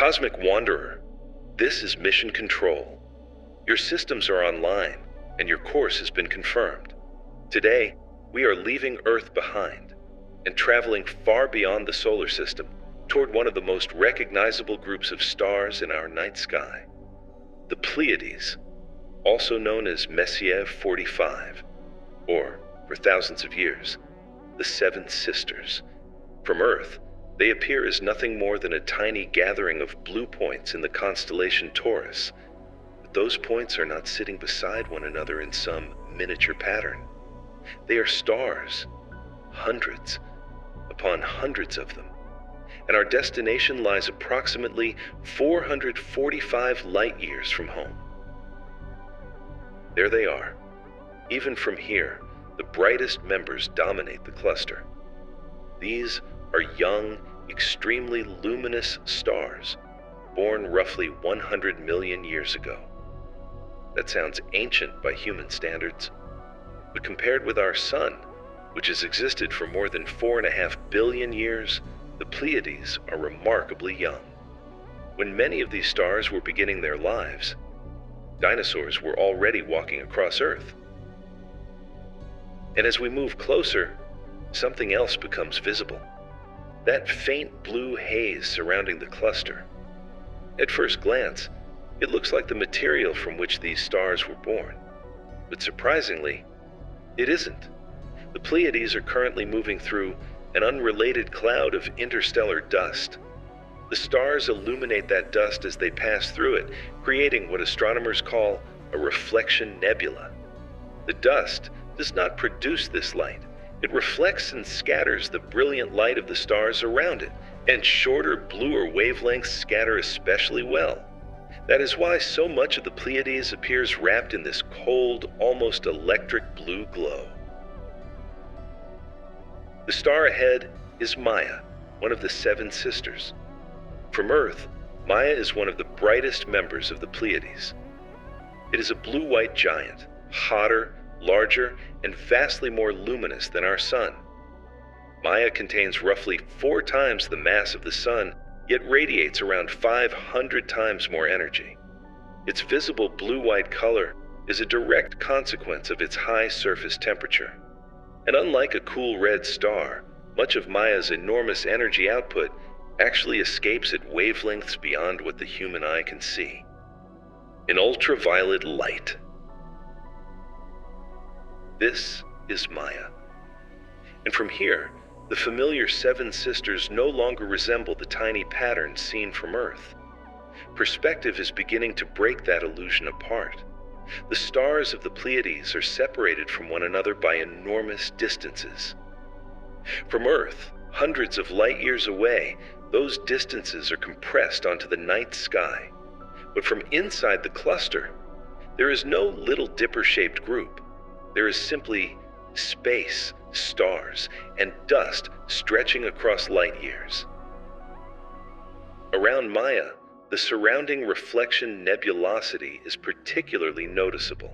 Cosmic Wanderer, this is Mission Control. Your systems are online, and your course has been confirmed. Today, we are leaving Earth behind and traveling far beyond the solar system toward one of the most recognizable groups of stars in our night sky, the Pleiades, also known as Messier 45, or, for thousands of years, the Seven Sisters. From Earth, they appear as nothing more than a tiny gathering of blue points in the constellation Taurus. But those points are not sitting beside one another in some miniature pattern. They are stars, hundreds upon hundreds of them, and our destination lies approximately 445 light years from home. There they are. Even from here, the brightest members dominate the cluster. These are young, extremely luminous stars, born roughly 100 million years ago. That sounds ancient by human standards, but compared with our Sun, which has existed for more than 4.5 billion years, the Pleiades are remarkably young. When many of these stars were beginning their lives, dinosaurs were already walking across Earth. And as we move closer, something else becomes visible. That faint blue haze surrounding the cluster. At first glance, it looks like the material from which these stars were born. But surprisingly, it isn't. The Pleiades are currently moving through an unrelated cloud of interstellar dust. The stars illuminate that dust as they pass through it, creating what astronomers call a reflection nebula. The dust does not produce this light. It reflects and scatters the brilliant light of the stars around it, and shorter, bluer wavelengths scatter especially well. That is why so much of the Pleiades appears wrapped in this cold, almost electric blue glow. The star ahead is Maia, one of the Seven Sisters. From Earth, Maia is one of the brightest members of the Pleiades. It is a blue-white giant, hotter, larger, and vastly more luminous than our Sun. Maia contains roughly 4 times the mass of the Sun, yet radiates around 500 times more energy. Its visible blue-white color is a direct consequence of its high surface temperature. And unlike a cool red star, much of Maia's enormous energy output actually escapes at wavelengths beyond what the human eye can see. In ultraviolet light. This is Maia. And from here, the familiar Seven Sisters no longer resemble the tiny patterns seen from Earth. Perspective is beginning to break that illusion apart. The stars of the Pleiades are separated from one another by enormous distances. From Earth, hundreds of light years away, those distances are compressed onto the night sky. But from inside the cluster, there is no Little Dipper-shaped group. There is simply space, stars, and dust stretching across light years. Around Maia, the surrounding reflection nebulosity is particularly noticeable.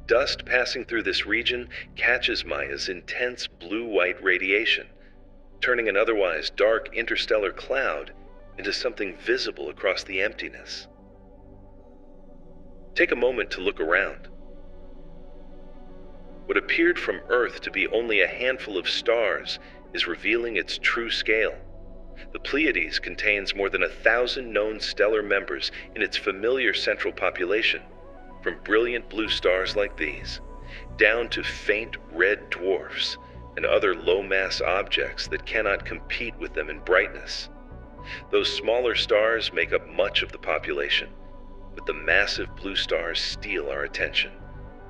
Dust passing through this region catches Maia's intense blue-white radiation, turning an otherwise dark interstellar cloud into something visible across the emptiness. Take a moment to look around. What appeared from Earth to be only a handful of stars is revealing its true scale. The Pleiades contains more than 1,000 known stellar members in its familiar central population, from brilliant blue stars like these, down to faint red dwarfs and other low-mass objects that cannot compete with them in brightness. Those smaller stars make up much of the population, but the massive blue stars steal our attention.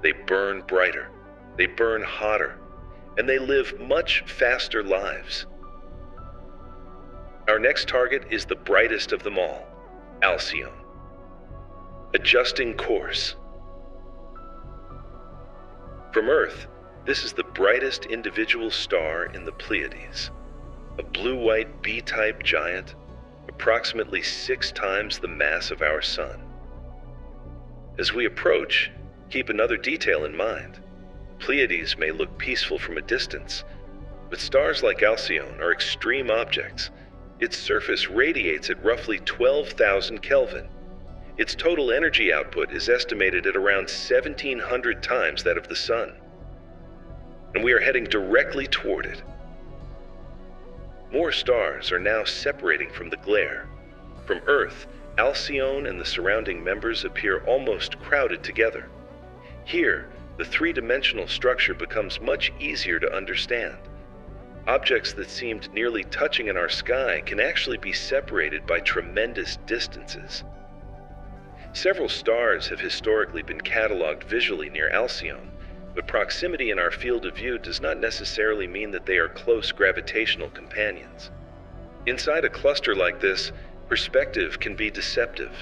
They burn brighter, they burn hotter, and they live much faster lives. Our next target is the brightest of them all, Alcyone. Adjusting course. From Earth, this is the brightest individual star in the Pleiades, a blue-white B-type giant, approximately 6 times the mass of our Sun. As we approach, keep another detail in mind. Pleiades may look peaceful from a distance, but stars like Alcyone are extreme objects, Its surface radiates at roughly 12,000 Kelvin. Its total energy output is estimated at around 1,700 times that of the Sun. And we are heading directly toward it. More stars are now separating from the glare. From Earth, Alcyone and the surrounding members appear almost crowded together. Here, the three-dimensional structure becomes much easier to understand. Objects that seemed nearly touching in our sky can actually be separated by tremendous distances. Several stars have historically been cataloged visually near Alcyone, but proximity in our field of view does not necessarily mean that they are close gravitational companions. Inside a cluster like this, perspective can be deceptive.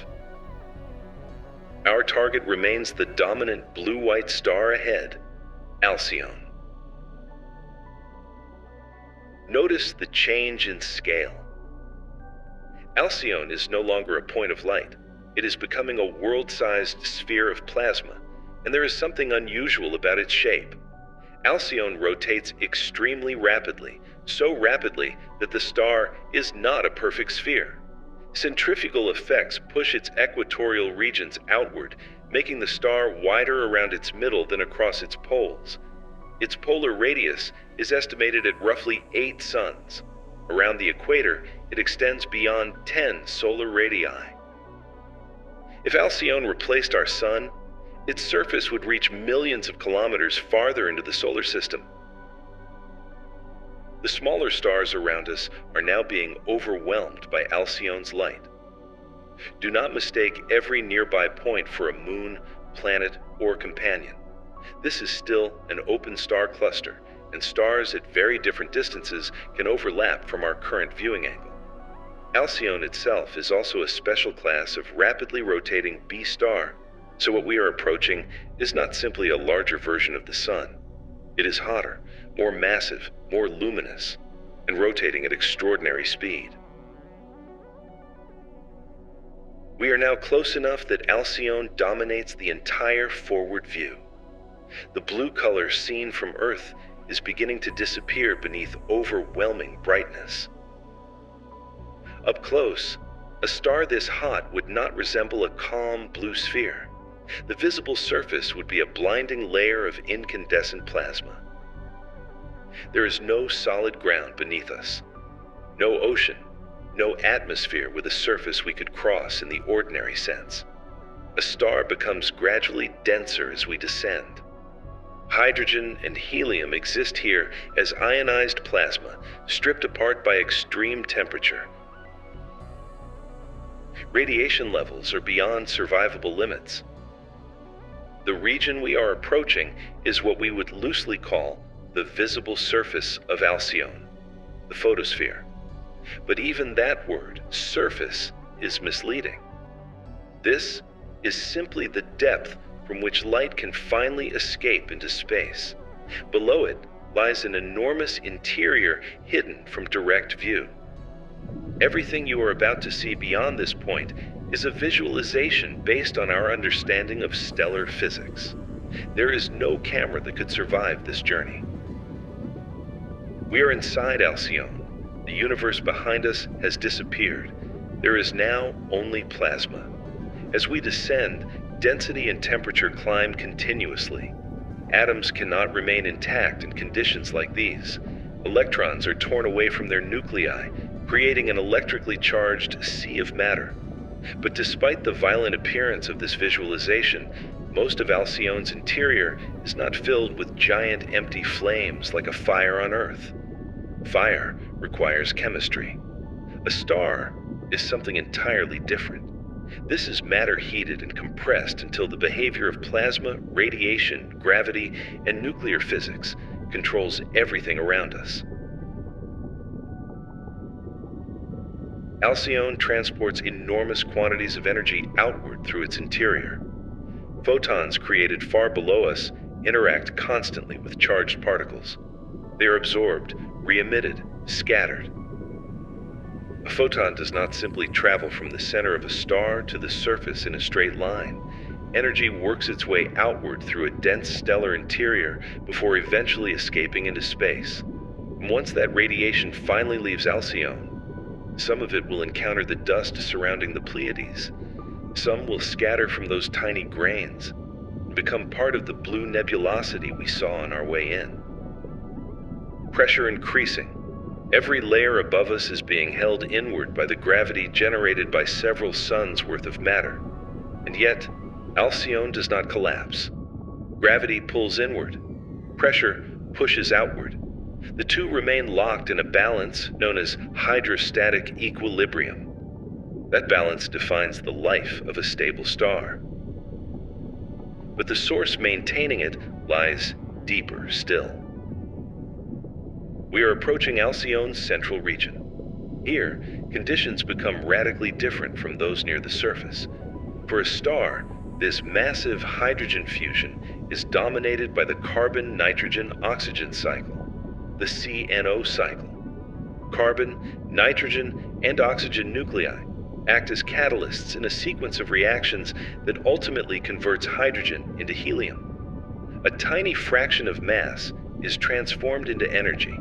Our target remains the dominant blue-white star ahead, Alcyone. Notice the change in scale. Alcyone is no longer a point of light. It is becoming a world-sized sphere of plasma, and there is something unusual about its shape. Alcyone rotates extremely rapidly, so rapidly that the star is not a perfect sphere. Centrifugal effects push its equatorial regions outward, making the star wider around its middle than across its poles. Its polar radius is estimated at roughly 8 suns. Around the equator, it extends beyond 10 solar radii. If Alcyone replaced our Sun, its surface would reach millions of kilometers farther into the solar system. The smaller stars around us are now being overwhelmed by Alcyone's light. Do not mistake every nearby point for a moon, planet, or companion. This is still an open star cluster, and stars at very different distances can overlap from our current viewing angle. Alcyone itself is also a special class of rapidly rotating B star, so what we are approaching is not simply a larger version of the Sun. It is hotter, more massive, more luminous, and rotating at extraordinary speed. We are now close enough that Alcyone dominates the entire forward view. The blue color seen from Earth is beginning to disappear beneath overwhelming brightness. Up close, a star this hot would not resemble a calm blue sphere. The visible surface would be a blinding layer of incandescent plasma. There is no solid ground beneath us, no ocean, no atmosphere with a surface we could cross in the ordinary sense. A star becomes gradually denser as we descend. Hydrogen and helium exist here as ionized plasma, stripped apart by extreme temperature. Radiation levels are beyond survivable limits. The region we are approaching is what we would loosely call the visible surface of Alcyone, the photosphere. But even that word, surface, is misleading. This is simply the depth from which light can finally escape into space. Below it lies an enormous interior hidden from direct view. Everything you are about to see beyond this point is a visualization based on our understanding of stellar physics. There is no camera that could survive this journey. We are inside Alcyone. The universe behind us has disappeared. There is now only plasma. As we descend, density and temperature climb continuously. Atoms cannot remain intact in conditions like these. Electrons are torn away from their nuclei, creating an electrically charged sea of matter. But despite the violent appearance of this visualization, most of Alcyone's interior is not filled with giant empty flames like a fire on Earth. Fire requires chemistry. A star is something entirely different. This is matter heated and compressed until the behavior of plasma, radiation, gravity, and nuclear physics controls everything around us. Alcyone transports enormous quantities of energy outward through its interior. Photons created far below us interact constantly with charged particles. They are absorbed, re-emitted, scattered. A photon does not simply travel from the center of a star to the surface in a straight line. Energy works its way outward through a dense stellar interior before eventually escaping into space. And once that radiation finally leaves Alcyone, Some of it will encounter the dust surrounding the Pleiades. Some will scatter from those tiny grains and become part of the blue nebulosity we saw on our way in. Pressure increasing. Every layer above us is being held inward by the gravity generated by several suns worth of matter. And yet, Alcyone does not collapse. Gravity pulls inward. Pressure pushes outward. The two remain locked in a balance known as hydrostatic equilibrium. That balance defines the life of a stable star. But the source maintaining it lies deeper still. We are approaching Alcyone's central region. Here, conditions become radically different from those near the surface. For a star, this massive hydrogen fusion is dominated by the carbon-nitrogen-oxygen cycle, the CNO cycle. Carbon, nitrogen, and oxygen nuclei act as catalysts in a sequence of reactions that ultimately converts hydrogen into helium. A tiny fraction of mass is transformed into energy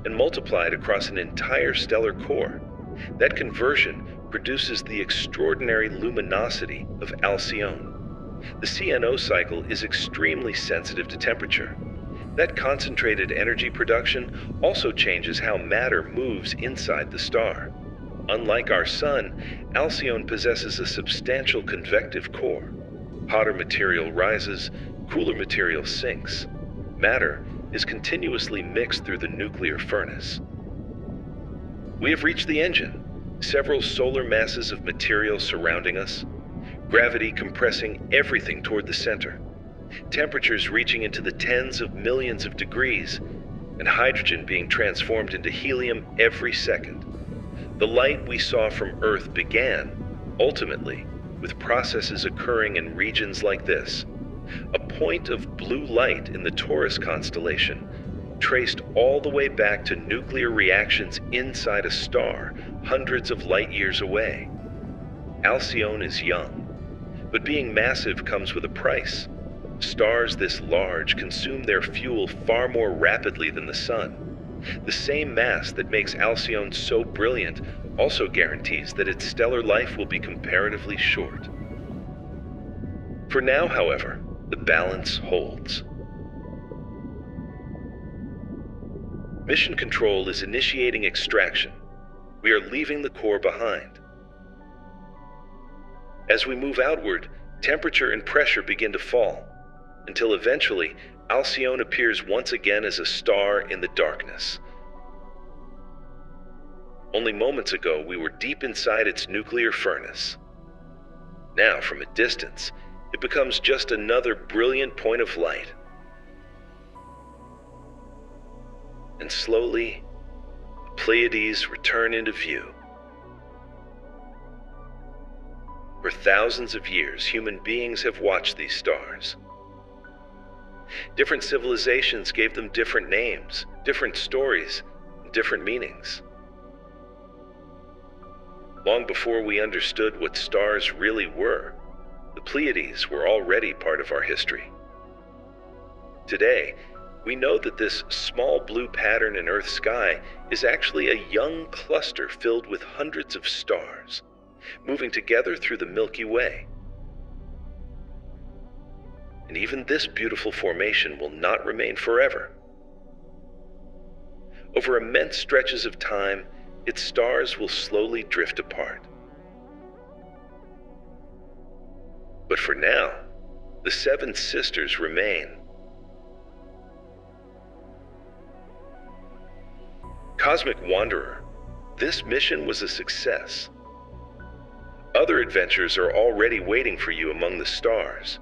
and multiplied across an entire stellar core. That conversion produces the extraordinary luminosity of Alcyone. The CNO cycle is extremely sensitive to temperature. That concentrated energy production also changes how matter moves inside the star. Unlike our Sun, Alcyone possesses a substantial convective core. Hotter material rises, cooler material sinks. Matter is continuously mixed through the nuclear furnace. We have reached the engine, several solar masses of material surrounding us, gravity compressing everything toward the center, temperatures reaching into the tens of millions of degrees, and hydrogen being transformed into helium every second. The light we saw from Earth began, ultimately, with processes occurring in regions like this. A point of blue light in the Taurus constellation traced all the way back to nuclear reactions inside a star hundreds of light years away. Alcyone is young, but being massive comes with a price. Stars this large consume their fuel far more rapidly than the Sun. The same mass that makes Alcyone so brilliant also guarantees that its stellar life will be comparatively short. For now, however, the balance holds. Mission Control is initiating extraction. We are leaving the core behind. As we move outward, temperature and pressure begin to fall, until eventually Alcyone appears once again as a star in the darkness. Only moments ago, we were deep inside its nuclear furnace. Now, from a distance, it becomes just another brilliant point of light. And slowly, the Pleiades return into view. For thousands of years, human beings have watched these stars. Different civilizations gave them different names, different stories, and different meanings. Long before we understood what stars really were, the Pleiades were already part of our history. Today, we know that this small blue pattern in Earth's sky is actually a young cluster filled with hundreds of stars, moving together through the Milky Way. And even this beautiful formation will not remain forever. Over immense stretches of time, its stars will slowly drift apart. But for now, the seven sisters remain. Cosmic Wanderer, this mission was a success. Other adventures are already waiting for you among the stars.